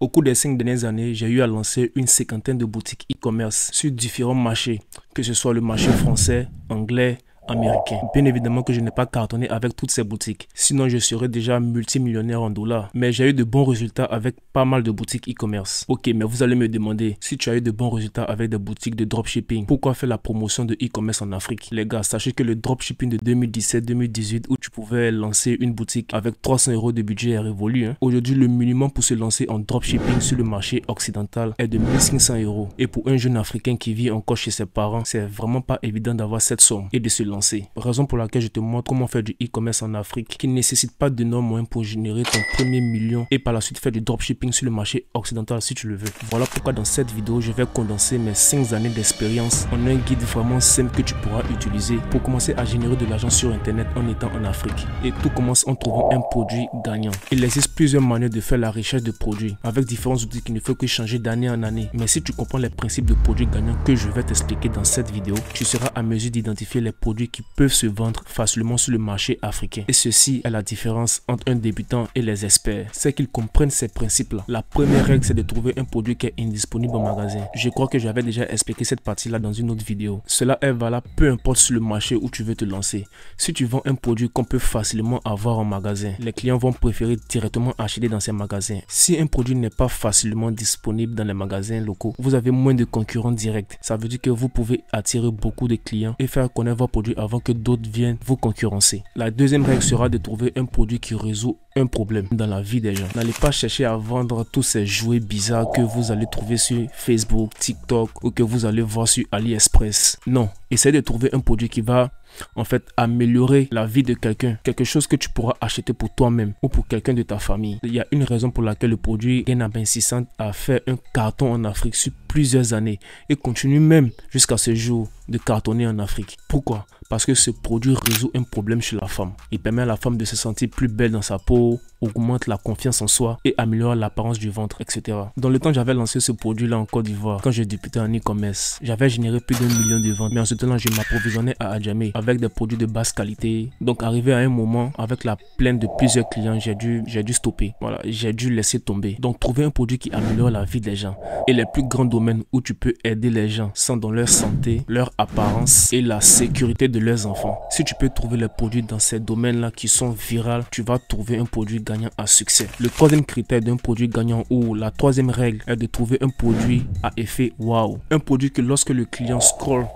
Au cours des 5 dernières années, j'ai eu à lancer une cinquantaine de boutiques e-commerce sur différents marchés, que ce soit le marché français, anglais, américain. Bien évidemment que je n'ai pas cartonné avec toutes ces boutiques, sinon je serais déjà multimillionnaire en dollars. Mais j'ai eu de bons résultats avec pas mal de boutiques e-commerce. Ok, mais vous allez me demander, si tu as eu de bons résultats avec des boutiques de dropshipping, pourquoi faire la promotion de e-commerce en Afrique? Les gars, sachez que le dropshipping de 2017-2018, où tu pouvais lancer une boutique avec 300 € de budget est révolu. Aujourd'hui, le minimum pour se lancer en dropshipping sur le marché occidental est de 1500 €. Et pour un jeune Africain qui vit encore chez ses parents, c'est vraiment pas évident d'avoir cette somme et de se lancer. Raison pour laquelle je te montre comment faire du e-commerce en Afrique qui ne nécessite pas d'énormes moyens pour générer ton premier million et par la suite faire du dropshipping sur le marché occidental si tu le veux. Voilà pourquoi dans cette vidéo, je vais condenser mes 5 années d'expérience en un guide vraiment simple que tu pourras utiliser pour commencer à générer de l'argent sur internet en étant en Afrique. Et tout commence en trouvant un produit gagnant. Il existe plusieurs manières de faire la recherche de produits avec différents outils qui ne font que changer d'année en année. Mais si tu comprends les principes de produits gagnants que je vais t'expliquer dans cette vidéo, tu seras à mesure d'identifier les produits qui peuvent se vendre facilement sur le marché africain. Et ceci est la différence entre un débutant et les experts. C'est qu'ils comprennent ces principes-là. La première règle, c'est de trouver un produit qui est indisponible en magasin. Je crois que j'avais déjà expliqué cette partie-là dans une autre vidéo. Cela est valable peu importe sur le marché où tu veux te lancer. Si tu vends un produit qu'on peut facilement avoir en magasin, les clients vont préférer directement acheter dans ces magasins. Si un produit n'est pas facilement disponible dans les magasins locaux, vous avez moins de concurrents directs. Ça veut dire que vous pouvez attirer beaucoup de clients et faire connaître vos produits avant que d'autres viennent vous concurrencer. La deuxième règle sera de trouver un produit qui résout un problème dans la vie des gens. N'allez pas chercher à vendre tous ces jouets bizarres que vous allez trouver sur Facebook, TikTok ou que vous allez voir sur AliExpress. Non, essayez de trouver un produit qui va en fait améliorer la vie de quelqu'un, quelque chose que tu pourras acheter pour toi-même ou pour quelqu'un de ta famille. Il y a une raison pour laquelle le produit Gain Insistant a fait un carton en Afrique sur plusieurs années et continue même jusqu'à ce jour de cartonner en Afrique. Pourquoi? Parce que ce produit résout un problème chez la femme. Il permet à la femme de se sentir plus belle dans sa peau, augmente la confiance en soi et améliore l'apparence du ventre, etc. Dans le temps, j'avais lancé ce produit-là en Côte d'Ivoire quand j'ai débuté en e-commerce. J'avais généré plus d'1 million de ventes, mais en ce temps-là, je m'approvisionnais à Adjamé avec des produits de basse qualité. Donc, arrivé à un moment, avec la plainte de plusieurs clients, j'ai dû stopper. Voilà, j'ai dû laisser tomber. Donc, trouver un produit qui améliore la vie des gens. Et les plus grands domaines où tu peux aider les gens sont dans leur santé, leur apparence et la sécurité de leurs enfants. Si tu peux trouver les produits dans ces domaines-là qui sont viraux, tu vas trouver un produit gagnant à succès. Le troisième critère d'un produit gagnant ou la troisième règle est de trouver un produit à effet wow. Un produit que lorsque le client scrolle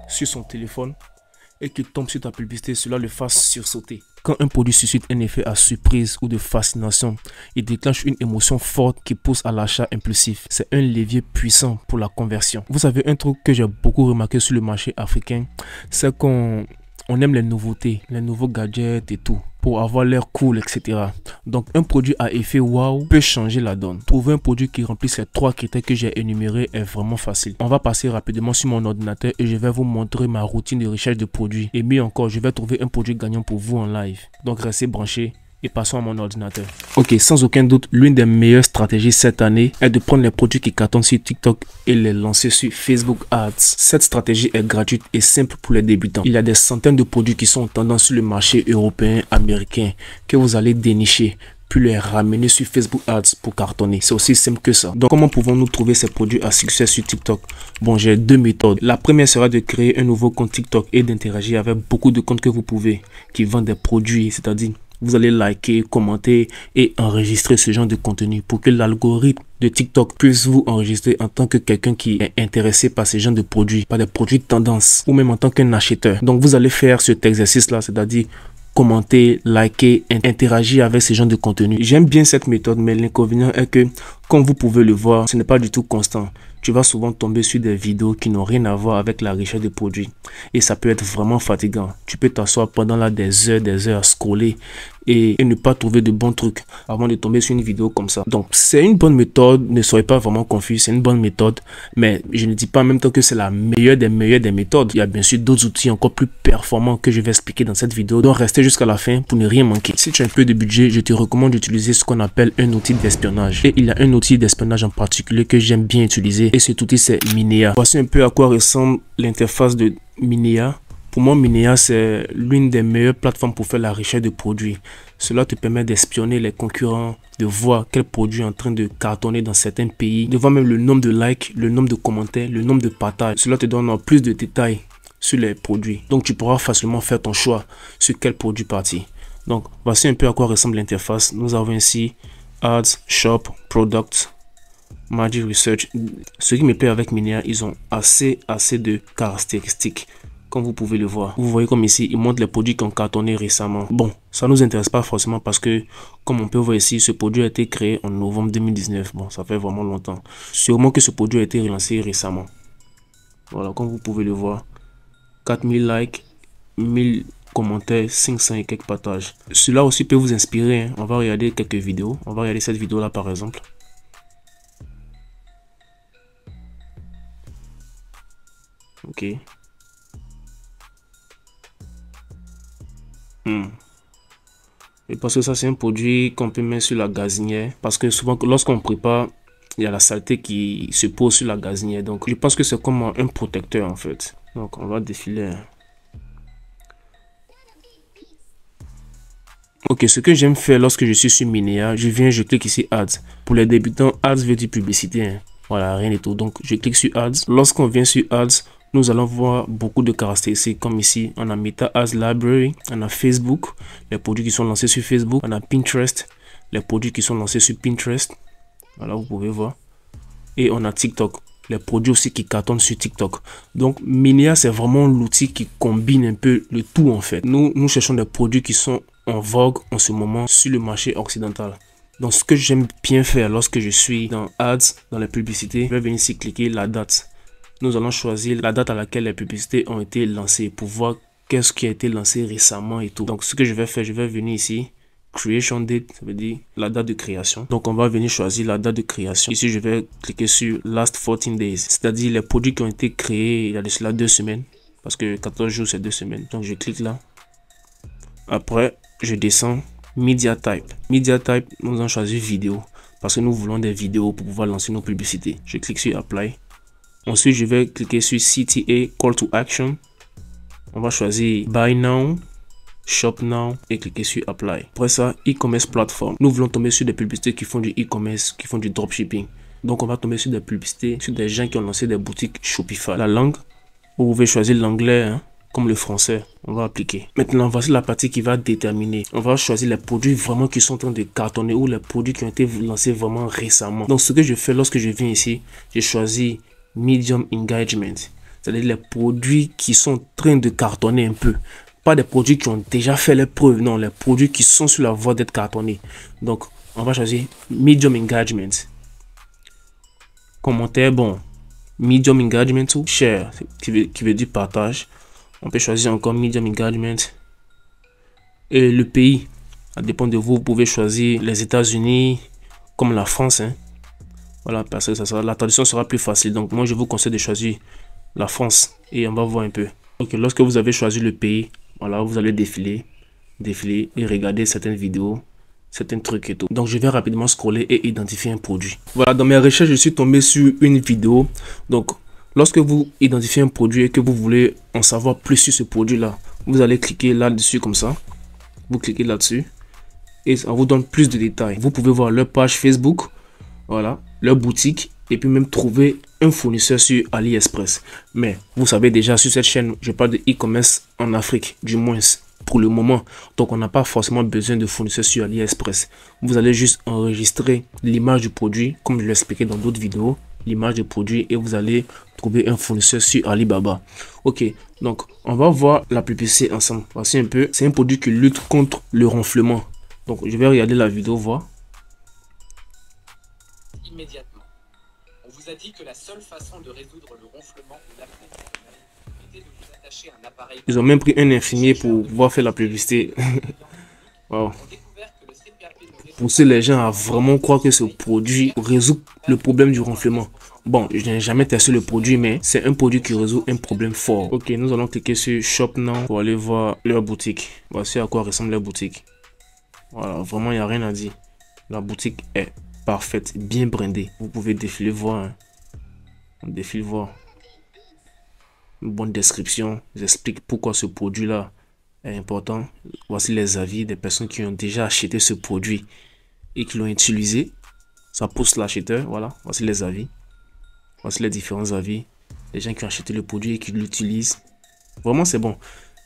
sur son téléphone et qu'il tombe sur ta publicité, cela le fasse sursauter. Quand un produit suscite un effet à surprise ou de fascination, il déclenche une émotion forte qui pousse à l'achat impulsif. C'est un levier puissant pour la conversion. Vous savez, un truc que j'ai beaucoup remarqué sur le marché africain, c'est qu'on aime les nouveautés, les nouveaux gadgets et tout, pour avoir l'air cool, etc. Donc, un produit à effet wow peut changer la donne. Trouver un produit qui remplit ces 3 critères que j'ai énumérés est vraiment facile. On va passer rapidement sur mon ordinateur et je vais vous montrer ma routine de recherche de produits. Et mieux encore, je vais trouver un produit gagnant pour vous en live. Donc, restez branchés et passons à mon ordinateur. Ok, sans aucun doute, l'une des meilleures stratégies cette année est de prendre les produits qui cartonnent sur TikTok et les lancer sur Facebook Ads. Cette stratégie est gratuite et simple pour les débutants. Il y a des centaines de produits qui sont en tendance sur le marché européen, américain, que vous allez dénicher puis les ramener sur Facebook Ads pour cartonner. C'est aussi simple que ça. Donc, comment pouvons-nous trouver ces produits à succès sur TikTok? Bon, j'ai 2 méthodes. La première sera de créer un nouveau compte TikTok et d'interagir avec beaucoup de comptes que vous pouvez, qui vendent des produits, c'est-à-dire vous allez liker, commenter et enregistrer ce genre de contenu pour que l'algorithme de TikTok puisse vous enregistrer en tant que quelqu'un qui est intéressé par ce genre de produits, par des produits de tendance ou même en tant qu'un acheteur. Donc, vous allez faire cet exercice-là, c'est-à-dire commenter, liker, interagir avec ce genre de contenu. J'aime bien cette méthode, mais l'inconvénient est que, comme vous pouvez le voir, ce n'est pas du tout constant. Tu vas souvent tomber sur des vidéos qui n'ont rien à voir avec la recherche de produits. Et ça peut être vraiment fatigant. Tu peux t'asseoir pendant là des heures à scroller et ne pas trouver de bons trucs avant de tomber sur une vidéo comme ça. Donc, c'est une bonne méthode. Ne soyez pas vraiment confus. C'est une bonne méthode. Mais je ne dis pas en même temps que c'est la meilleure des méthodes. Il y a bien sûr d'autres outils encore plus performants que je vais expliquer dans cette vidéo. Donc, restez jusqu'à la fin pour ne rien manquer. Si tu as un peu de budget, je te recommande d'utiliser ce qu'on appelle un outil d'espionnage. Et il y a un outil d'espionnage en particulier que j'aime bien utiliser. Et cet outil, c'est Minea. Voici un peu à quoi ressemble l'interface de Minea. Pour moi, Minea, c'est l'une des meilleures plateformes pour faire la recherche de produits. Cela te permet d'espionner les concurrents, de voir quel produit est en train de cartonner dans certains pays, de voir même le nombre de likes, le nombre de commentaires, le nombre de partages. Cela te donne plus de détails sur les produits. Donc, tu pourras facilement faire ton choix sur quel produit partir. Donc, voici un peu à quoi ressemble l'interface. Nous avons ici Ads, Shop, Product, Magic Research. Ce qui me plaît avec Minea, ils ont assez de caractéristiques. Comme vous pouvez le voir. Vous voyez comme ici, ils montrent les produits qui ont cartonné récemment. Bon, ça nous intéresse pas forcément parce que, comme on peut voir ici, ce produit a été créé en novembre 2019. Bon, ça fait vraiment longtemps. Sûrement que ce produit a été relancé récemment. Voilà, comme vous pouvez le voir. 4000 likes, 1000 commentaires, 500 et quelques partages. Cela aussi peut vous inspirer. Hein. On va regarder quelques vidéos. On va regarder cette vidéo-là par exemple. Ok. Et parce que ça, c'est un produit qu'on peut mettre sur la gazinière. Parce que souvent, lorsqu'on prépare, il y a la saleté qui se pose sur la gazinière. Donc, je pense que c'est comme un protecteur en fait. Donc, on va défiler. Ok, ce que j'aime faire lorsque je suis sur Minea, je clique ici Ads. Pour les débutants, Ads veut dire publicité. Hein. Voilà, rien du tout. Donc, je clique sur Ads. Lorsqu'on vient sur Ads, nous allons voir beaucoup de caractéristiques comme ici. On a Meta Ads Library, on a Facebook, les produits qui sont lancés sur Facebook. On a Pinterest, les produits qui sont lancés sur Pinterest. Voilà, vous pouvez voir. Et on a TikTok, les produits aussi qui cartonnent sur TikTok. Donc, Minea, c'est vraiment l'outil qui combine un peu le tout en fait. Nous cherchons des produits qui sont en vogue en ce moment sur le marché occidental. Donc, ce que j'aime bien faire lorsque je suis dans Ads, dans les publicités, je vais venir ici cliquer la date. Nous allons choisir la date à laquelle les publicités ont été lancées pour voir qu'est-ce qui a été lancé récemment et tout. Donc, ce que je vais faire, je vais venir ici, Creation Date, ça veut dire la date de création. Donc, on va venir choisir la date de création. Ici, je vais cliquer sur Last 14 Days, c'est-à-dire les produits qui ont été créés il y a de cela 2 semaines. Parce que 14 jours, c'est 2 semaines. Donc, je clique là. Après, je descends. Media Type. Media Type, nous allons choisir vidéo. Parce que nous voulons des vidéos pour pouvoir lancer nos publicités. Je clique sur Apply. Ensuite, je vais cliquer sur CTA Call to Action. On va choisir Buy Now, Shop Now et cliquer sur Apply. Après ça, e-commerce platform. Nous voulons tomber sur des publicités qui font du e-commerce, qui font du dropshipping. Donc, on va tomber sur des publicités, sur des gens qui ont lancé des boutiques Shopify. La langue, vous pouvez choisir l'anglais, hein, comme le français. On va appliquer. Maintenant, voici la partie qui va déterminer. On va choisir les produits vraiment qui sont en train de cartonner ou les produits qui ont été lancés vraiment récemment. Donc, ce que je fais lorsque je viens ici, je choisis Medium Engagement, c'est-à-dire les produits qui sont en train de cartonner un peu, pas des produits qui ont déjà fait les preuves, non, les produits qui sont sur la voie d'être cartonnés. Donc, on va choisir Medium Engagement. Commentaire, bon, Medium Engagement ou Share, qui veut dire partage. On peut choisir encore Medium Engagement. Et le pays, ça dépend de vous, vous pouvez choisir les États-Unis, comme la France, hein. Voilà, parce que la traduction sera plus facile. Donc, moi, je vous conseille de choisir la France. Et on va voir un peu. Ok, lorsque vous avez choisi le pays, voilà, vous allez défiler et regarder certaines vidéos, certains trucs et tout. Donc, je vais rapidement scroller et identifier un produit. Voilà, dans mes recherches, je suis tombé sur une vidéo. Donc, lorsque vous identifiez un produit et que vous voulez en savoir plus sur ce produit-là, vous allez cliquer là-dessus comme ça. Vous cliquez là-dessus et ça vous donne plus de détails. Vous pouvez voir leur page Facebook. Voilà, leur boutique et puis même trouver un fournisseur sur AliExpress. Mais vous savez déjà sur cette chaîne, je parle de e-commerce en Afrique, du moins pour le moment. Donc on n'a pas forcément besoin de fournisseurs sur AliExpress. Vous allez juste enregistrer l'image du produit, comme je l'ai expliqué dans d'autres vidéos, l'image du produit et vous allez trouver un fournisseur sur Alibaba. Ok, donc on va voir la publicité ensemble. Voici un peu, c'est un produit qui lutte contre le ronflement. Donc je vais regarder la vidéo, voir. Immédiatement. On vous a dit que la seule façon de résoudre le ronflement de l'apnée personnelle était de vous attacher un appareil. Ils ont même pris un infirmier pour pouvoir faire la publicité. Wow. Pousser les gens à vraiment croire que ce produit résout le problème du ronflement. Bon, je n'ai jamais testé le produit, mais c'est un produit qui résout un problème fort. Ok, nous allons cliquer sur Shop Now pour aller voir leur boutique. Voici à quoi ressemble leur boutique. Voilà, vraiment, il n'y a rien à dire. La boutique est parfaite, bien brandée. Vous pouvez défiler voir. Hein. On défile voir. une bonne description. J'explique pourquoi ce produit-là est important. Voici les avis des personnes qui ont déjà acheté ce produit et qui l'ont utilisé. Ça pousse l'acheteur. Voilà, voici les avis. Voici les différents avis. Les gens qui ont acheté le produit et qui l'utilisent. Vraiment, c'est bon.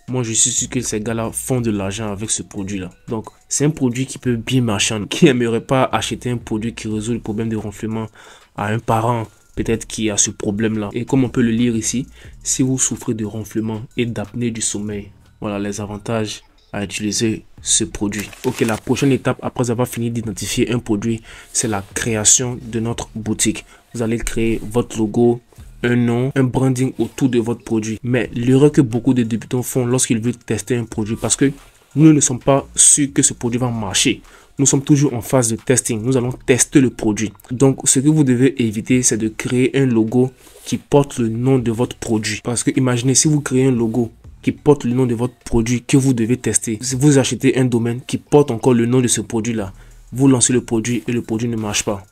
Moi, je suis sûr que ces gars-là font de l'argent avec ce produit-là. Donc, c'est un produit qui peut bien marcher. Qui n'aimerait pas acheter un produit qui résout le problème de ronflement à un parent, peut-être qui a ce problème-là. Et comme on peut le lire ici, si vous souffrez de ronflement et d'apnée du sommeil, voilà les avantages à utiliser ce produit. Ok, la prochaine étape, après avoir fini d'identifier un produit, c'est la création de notre boutique. Vous allez créer votre logo, un nom, un branding autour de votre produit. Mais l'erreur que beaucoup de débutants font lorsqu'ils veulent tester un produit, parce que nous ne sommes pas sûrs que ce produit va marcher. Nous sommes toujours en phase de testing. Nous allons tester le produit. Donc, ce que vous devez éviter, c'est de créer un logo qui porte le nom de votre produit. Parce que imaginez, si vous créez un logo qui porte le nom de votre produit que vous devez tester, si vous achetez un domaine qui porte encore le nom de ce produit-là, vous lancez le produit et le produit ne marche pas.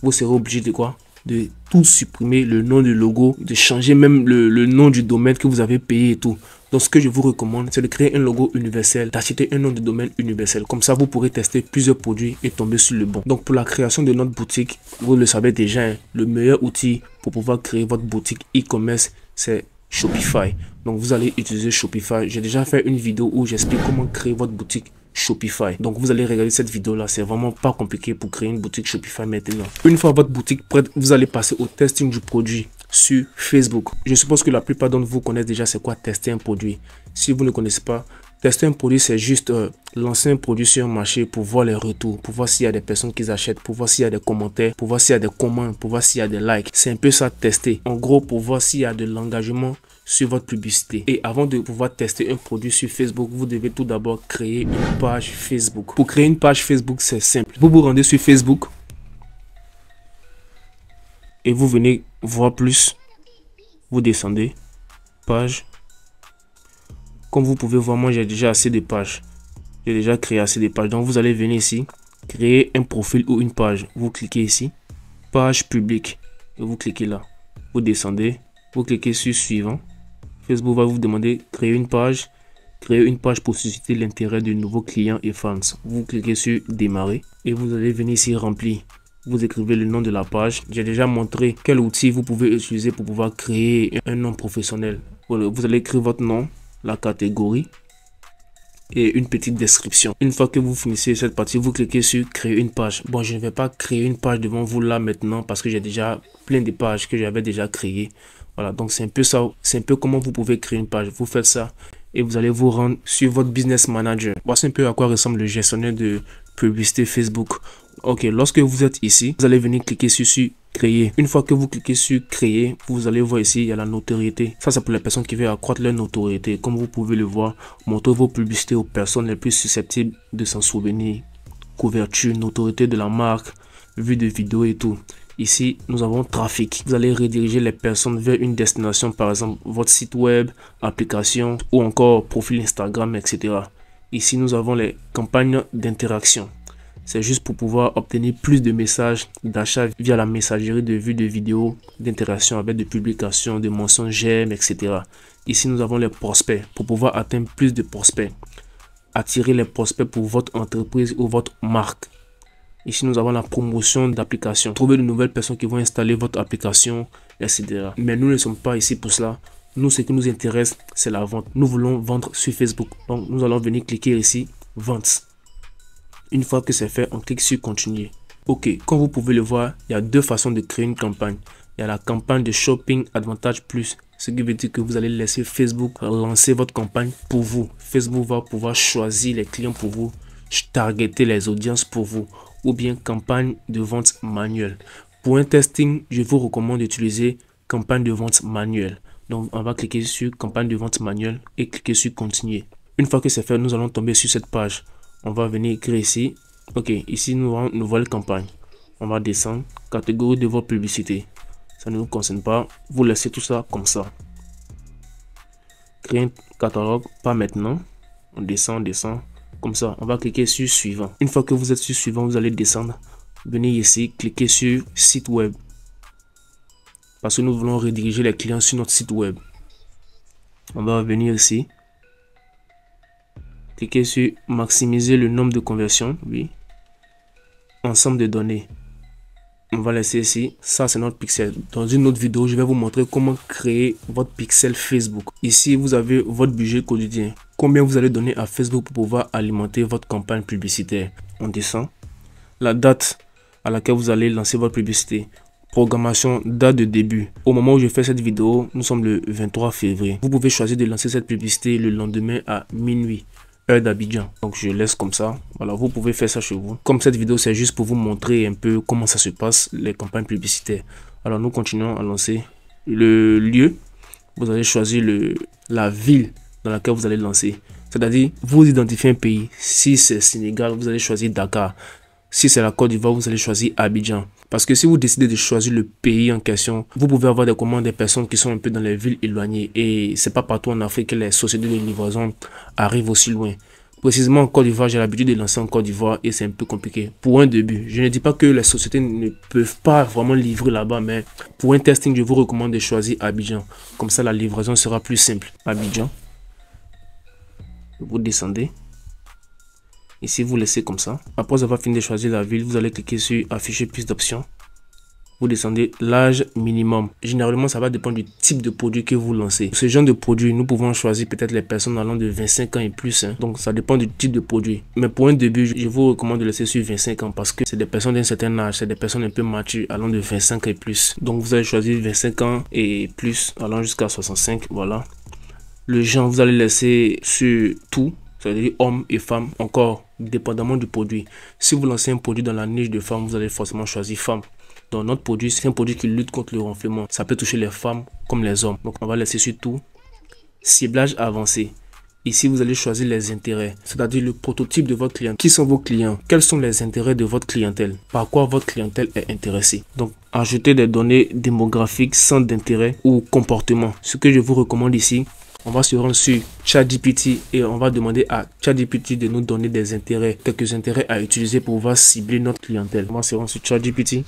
Vous serez obligé de quoi? De tout supprimer, le nom du logo, de changer même le nom du domaine que vous avez payé et tout. Donc ce que je vous recommande, c'est de créer un logo universel, d'acheter un nom de domaine universel. Comme ça, vous pourrez tester plusieurs produits et tomber sur le bon. Donc pour la création de notre boutique, vous le savez déjà, hein, le meilleur outil pour pouvoir créer votre boutique e-commerce, c'est Shopify. Donc vous allez utiliser Shopify. J'ai déjà fait une vidéo où j'explique comment créer votre boutique Shopify. Donc vous allez regarder cette vidéo là, c'est vraiment pas compliqué pour créer une boutique Shopify maintenant. Une fois votre boutique prête, vous allez passer au testing du produit sur Facebook. Je suppose que la plupart d'entre vous connaissent déjà c'est quoi tester un produit. Si vous ne connaissez pas, tester un produit, c'est juste lancer un produit sur un marché pour voir les retours, pour voir s'il y a des personnes qui achètent, pour voir s'il y a des commentaires, pour voir s'il y a des commandes, pour voir s'il y a des likes. C'est un peu ça, tester. En gros, pour voir s'il y a de l'engagement sur votre publicité. Et avant de pouvoir tester un produit sur Facebook, vous devez tout d'abord créer une page Facebook. Pour créer une page Facebook, c'est simple. Vous vous rendez sur Facebook et vous venez voir plus. Vous descendez, page. Comme vous pouvez voir, moi j'ai déjà assez de pages. J'ai déjà créé assez de pages. Donc vous allez venir ici, créer un profil ou une page. Vous cliquez ici, page publique. Et vous cliquez là. Vous descendez, vous cliquez sur suivant. Facebook va vous demander créer une page pour susciter l'intérêt de nouveaux clients et fans. Vous cliquez sur démarrer et vous allez venir ici remplir. Vous écrivez le nom de la page. J'ai déjà montré quel outil vous pouvez utiliser pour pouvoir créer un nom professionnel. Vous allez écrire votre nom, la catégorie et une petite description. Une fois que vous finissez cette partie, vous cliquez sur créer une page. Bon, je ne vais pas créer une page devant vous là maintenant parce que j'ai déjà plein de pages que j'avais déjà créées. Voilà, donc c'est un peu ça, c'est un peu comment vous pouvez créer une page. Vous faites ça et vous allez vous rendre sur votre business manager. Voici un peu à quoi ressemble le gestionnaire de publicité Facebook. Ok, lorsque vous êtes ici, vous allez venir cliquer sur créer. Une fois que vous cliquez sur créer, vous allez voir ici, il y a la notoriété. Ça, c'est pour les personnes qui veulent accroître leur notoriété. Comme vous pouvez le voir, montrez vos publicités aux personnes les plus susceptibles de s'en souvenir. Couverture, notoriété de la marque, vue de vidéos et tout. Ici, nous avons trafic. Vous allez rediriger les personnes vers une destination, par exemple, votre site web, application ou encore profil Instagram, etc. Ici, nous avons les campagnes d'interaction. C'est juste pour pouvoir obtenir plus de messages d'achat via la messagerie de vues de vidéos, d'interaction avec des publications, de mentions j'aime, etc. Ici, nous avons les prospects pour pouvoir atteindre plus de prospects. Attirer les prospects pour votre entreprise ou votre marque. Ici, nous avons la promotion d'applications. Trouver de nouvelles personnes qui vont installer votre application, etc. Mais nous ne sommes pas ici pour cela. Nous, ce qui nous intéresse, c'est la vente. Nous voulons vendre sur Facebook. Donc, nous allons venir cliquer ici, vente. Une fois que c'est fait, on clique sur continuer. Ok, comme vous pouvez le voir, il y a deux façons de créer une campagne. Il y a la campagne de Shopping Advantage Plus. Ce qui veut dire que vous allez laisser Facebook lancer votre campagne pour vous. Facebook va pouvoir choisir les clients pour vous, targeter les audiences pour vous. Ou bien campagne de vente manuelle. Pour un testing, je vous recommande d'utiliser campagne de vente manuelle. Donc, on va cliquer sur campagne de vente manuelle et cliquer sur continuer. Une fois que c'est fait, nous allons tomber sur cette page. On va venir écrire ici. Ok, ici nous avons une nouvelle campagne. On va descendre. Catégorie de votre publicité. Ça ne nous concerne pas. Vous laissez tout ça comme ça. Créer un catalogue, pas maintenant. On descend, Comme ça, on va cliquer sur suivant. Une fois que vous êtes sur suivant, vous allez descendre. Venez ici, cliquez sur site web. Parce que nous voulons rediriger les clients sur notre site web. On va venir ici. Cliquez sur maximiser le nombre de conversions. Oui. Ensemble de données. On va laisser ici. Ça, c'est notre pixel. Dans une autre vidéo, je vais vous montrer comment créer votre pixel Facebook. Ici, vous avez votre budget quotidien. Combien vous allez donner à Facebook pour pouvoir alimenter votre campagne publicitaire. On descend. La date à laquelle vous allez lancer votre publicité. Programmation, date de début. Au moment où je fais cette vidéo, nous sommes le 23 février. Vous pouvez choisir de lancer cette publicité le lendemain à minuit. Heure d'Abidjan. Donc je laisse comme ça. Voilà, vous pouvez faire ça chez vous. Comme cette vidéo, c'est juste pour vous montrer un peu comment ça se passe, les campagnes publicitaires. Alors nous continuons à lancer le lieu. Vous allez choisir la ville dans laquelle vous allez lancer. C'est-à-dire, vous identifiez un pays. Si c'est Sénégal, vous allez choisir Dakar. Si c'est la Côte d'Ivoire, vous allez choisir Abidjan. Parce que si vous décidez de choisir le pays en question, vous pouvez avoir des commandes des personnes qui sont un peu dans les villes éloignées. Et c'est pas partout en Afrique que les sociétés de livraison arrivent aussi loin. Précisément en Côte d'Ivoire, j'ai l'habitude de lancer en Côte d'Ivoire et c'est un peu compliqué. Pour un début, je ne dis pas que les sociétés ne peuvent pas vraiment livrer là-bas, mais pour un testing, je vous recommande de choisir Abidjan. Comme ça, la livraison sera plus simple. Abidjan. Vous descendez. Ici, vous laissez comme ça. Après avoir fini de choisir la ville, vous allez cliquer sur afficher plus d'options. Vous descendez l'âge minimum. Généralement, ça va dépendre du type de produit que vous lancez. Pour ce genre de produit, nous pouvons choisir peut-être les personnes allant de 25 ans et plus. Donc, ça dépend du type de produit. Mais pour un début, je vous recommande de laisser sur 25 ans parce que c'est des personnes d'un certain âge. C'est des personnes un peu matures allant de 25 ans et plus. Donc, vous allez choisir 25 ans et plus allant jusqu'à 65. Voilà. Le genre, vous allez laisser sur tout. C'est-à-dire hommes et femmes, encore dépendamment du produit. Si vous lancez un produit dans la niche de femmes, vous allez forcément choisir femmes. Dans notre produit, c'est un produit qui lutte contre le ronflement. Ça peut toucher les femmes comme les hommes. Donc on va laisser sur tout. Ciblage avancé. Ici, vous allez choisir les intérêts, c'est-à-dire le prototype de votre client. Qui sont vos clients? Quels sont les intérêts de votre clientèle? Par quoi votre clientèle est intéressée? Donc, ajouter des données démographiques, centres d'intérêt ou comportement. Ce que je vous recommande ici, on va se rendre sur ChatGPT et on va demander à ChatGPT de nous donner des intérêts, quelques intérêts à utiliser pour pouvoir cibler notre clientèle. On va se rendre sur ChatGPT.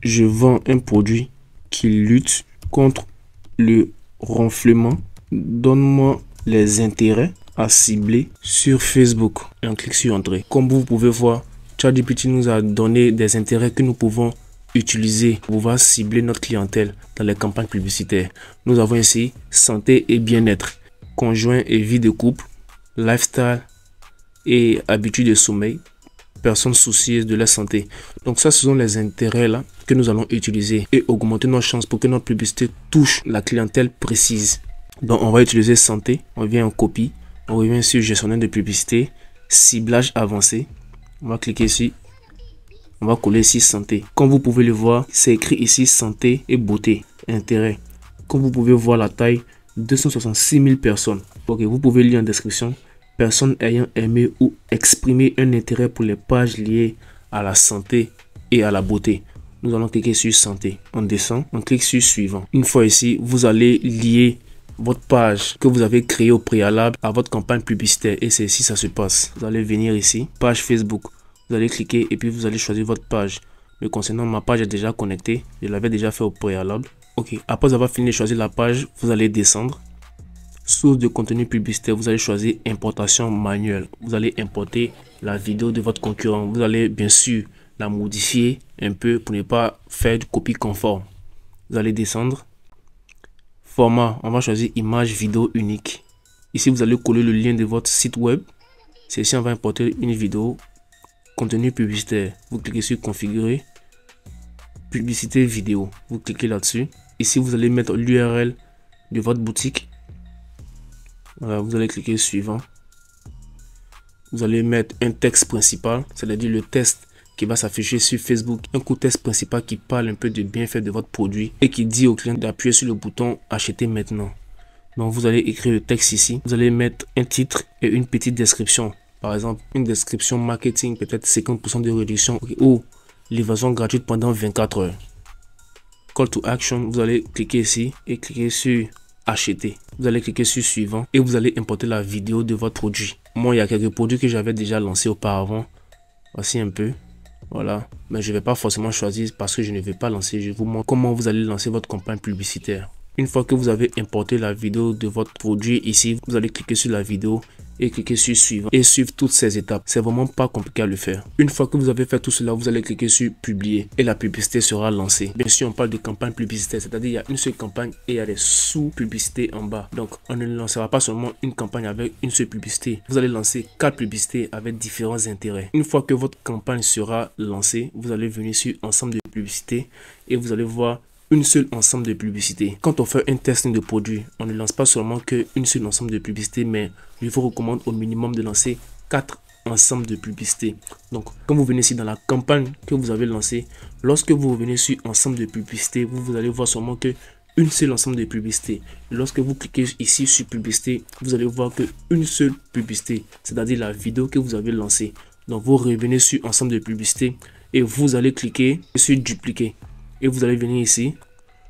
Je vends un produit qui lutte contre le ronflement. Donne-moi les intérêts à cibler sur Facebook. Et on clique sur Entrée. Comme vous pouvez voir, ChatGPT nous a donné des intérêts que nous pouvons utiliser pour pouvoir cibler notre clientèle dans les campagnes publicitaires. Nous avons ici santé et bien-être, conjoint et vie de couple, lifestyle et habitudes de sommeil, personnes soucieuses de la santé. Donc ça, ce sont les intérêts là que nous allons utiliser et augmenter nos chances pour que notre publicité touche la clientèle précise. Donc on va utiliser santé, on vient en copie, on revient sur gestionnaire de publicité, ciblage avancé, on va cliquer ici. On va coller ici santé. Comme vous pouvez le voir, c'est écrit ici santé et beauté. Intérêt. Comme vous pouvez voir la taille, 266 000 personnes. Ok, vous pouvez lire en description. Personnes ayant aimé ou exprimé un intérêt pour les pages liées à la santé et à la beauté. Nous allons cliquer sur santé. On descend, on clique sur suivant. Une fois ici, vous allez lier votre page que vous avez créée au préalable à votre campagne publicitaire. Et c'est ici ça se passe. Vous allez venir ici, page Facebook. Vous allez cliquer et puis vous allez choisir votre page. Mais concernant ma page est déjà connectée. Je l'avais déjà fait au préalable. Ok, après avoir fini de choisir la page, vous allez descendre. Source de contenu publicitaire, vous allez choisir importation manuelle. Vous allez importer la vidéo de votre concurrent. Vous allez bien sûr la modifier un peu pour ne pas faire de copie conforme. Vous allez descendre. Format, on va choisir image vidéo unique. Ici, vous allez coller le lien de votre site web. C'est ici, on va importer une vidéo. Contenu publicitaire, vous cliquez sur configurer, publicité vidéo, vous cliquez là-dessus. Ici, vous allez mettre l'URL de votre boutique. Voilà, vous allez cliquer suivant. Vous allez mettre un texte principal, c'est-à-dire le test qui va s'afficher sur Facebook. Un coup texte principal qui parle un peu du bienfait de votre produit et qui dit au client d'appuyer sur le bouton acheter maintenant. Donc, vous allez écrire le texte ici. Vous allez mettre un titre et une petite description. Par exemple, une description marketing, peut-être 50% de réduction ou livraison gratuite pendant 24 heures. Call to action, vous allez cliquer ici et cliquer sur acheter. Vous allez cliquer sur suivant et vous allez importer la vidéo de votre produit. Moi, il y a quelques produits que j'avais déjà lancés auparavant. Voici un peu. Voilà. Mais je ne vais pas forcément choisir parce que je ne vais pas lancer. Je vous montre comment vous allez lancer votre campagne publicitaire. Une fois que vous avez importé la vidéo de votre produit ici, vous allez cliquer sur la vidéo et cliquer sur suivant et suivre toutes ces étapes. C'est vraiment pas compliqué à le faire. Une fois que vous avez fait tout cela, vous allez cliquer sur publier et la publicité sera lancée. Bien sûr, on parle de campagne publicitaire, c'est-à-dire il y a une seule campagne et il y a des sous-publicités en bas. Donc, on ne lancera pas seulement une campagne avec une seule publicité. Vous allez lancer 4 publicités avec différents intérêts. Une fois que votre campagne sera lancée, vous allez venir sur ensemble de publicités et vous allez voir une seule ensemble de publicités. Quand on fait un testing de produit, on ne lance pas seulement qu'une seule ensemble de publicités, mais je vous recommande au minimum de lancer 4 ensembles de publicités. Donc, quand vous venez ici dans la campagne que vous avez lancée, lorsque vous revenez sur ensemble de publicités, vous allez voir seulement que une seule ensemble de publicités. Lorsque vous cliquez ici sur publicité, vous allez voir que une seule publicité, c'est-à-dire la vidéo que vous avez lancée. Donc, vous revenez sur ensemble de publicités et vous allez cliquer sur dupliquer. Et vous allez venir ici,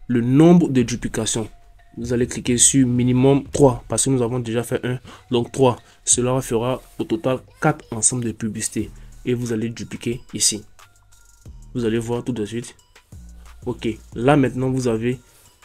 le nombre de duplications. Vous allez cliquer sur minimum 3 parce que nous avons déjà fait 1. Donc 3. Cela fera au total 4 ensembles de publicités. Et vous allez dupliquer ici. Vous allez voir tout de suite. Ok. Là maintenant vous avez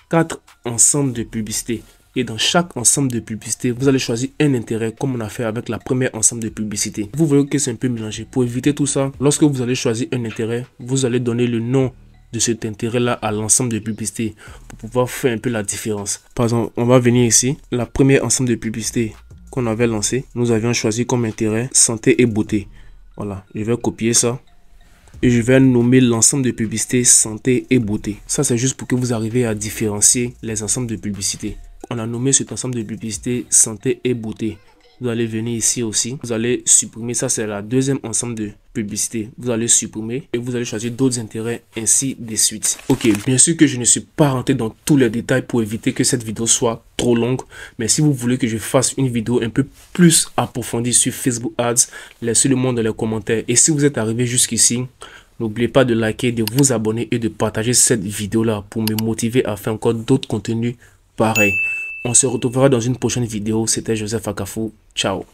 4 ensembles de publicités. Et dans chaque ensemble de publicités, vous allez choisir un intérêt comme on a fait avec la première ensemble de publicités. Vous voyez que c'est un peu mélangé. Pour éviter tout ça, lorsque vous allez choisir un intérêt, vous allez donner le nom de cet intérêt-là à l'ensemble de publicités pour pouvoir faire un peu la différence. Par exemple, on va venir ici. La première ensemble de publicités qu'on avait lancé, nous avions choisi comme intérêt santé et beauté. Voilà, je vais copier ça et je vais nommer l'ensemble de publicités santé et beauté. Ça, c'est juste pour que vous arriviez à différencier les ensembles de publicités. On a nommé cet ensemble de publicités santé et beauté. Vous allez venir ici aussi. Vous allez supprimer. Ça, c'est la deuxième ensemble de publicité. Vous allez supprimer et vous allez choisir d'autres intérêts ainsi de suite. Ok, bien sûr que je ne suis pas rentré dans tous les détails pour éviter que cette vidéo soit trop longue. Mais si vous voulez que je fasse une vidéo un peu plus approfondie sur Facebook Ads, laissez-le moi dans les commentaires. Et si vous êtes arrivé jusqu'ici, n'oubliez pas de liker, de vous abonner et de partager cette vidéo-là pour me motiver à faire encore d'autres contenus pareils. On se retrouvera dans une prochaine vidéo. C'était Joseph Akafo. Ciao.